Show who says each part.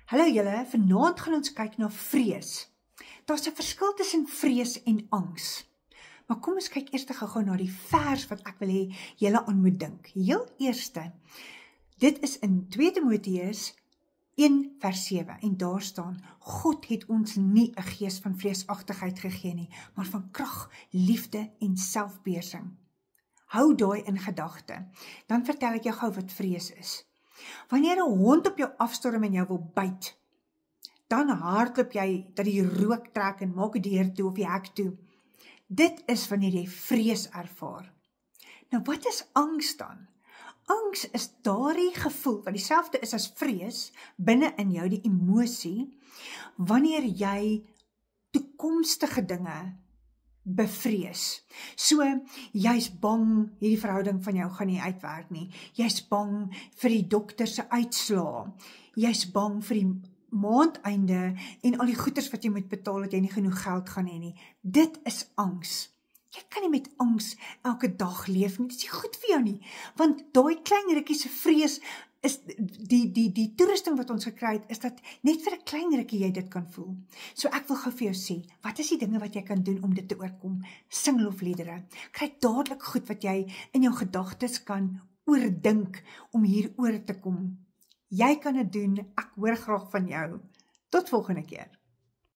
Speaker 1: Hallo julle, vanaand gaan ons kyk na vrees. Daar's 'n verskil tussen vrees en angs. Maar kom ons kyk eers gou-gou na die vers wat ek wil hê julle aan moet dink. Heel eerste, dit is in 2 Timoteus 1 vers 7 en daar staan, God het ons nie 'n gees van vreesagtigheid gegee nie, maar van krag, liefde en selfbeheersing. Hou daai in gedagte. Dan vertel ek jou gou wat vrees is. Wanneer 'n hond op jou afstorm en jou wil byt, dan hardloop jy dat die rook trek en maak die deur toe of die hek toe. Dit is wanneer jy vrees ervaar. Nou wat is angs dan? Angs is daardie gevoel wat dieselfde is as vrees binne in jou, die emosie, wanneer jy toekomstige dinge bevrees. So, jy's bang hierdie verhouding van jou gaan nie uitwerk nie. Jy's bang vir die dokter se uitslae. Jy's bang vir die maandeinde en al die goeders wat jy moet betaal dat jy nie genoeg geld gaan hê nie. Dit is angs. Jy kan nie met angs elke dag leef nie. Dit is nie goed vir jou nie. Want daai klein rukkie se vrees is die toerusting wat ons gekry het, is dat net vir 'n klein rukkie jy dit kan voel. So ek wil gou vir jou sê, wat is die dinge wat jy kan doen om dit te oorkom? Sing lofliedere. Kry dadelik goed wat jy in jou gedagtes kan oordink om hier oor te kom. Jy kan dit doen. Ek hoor graag van jou. Tot volgende keer.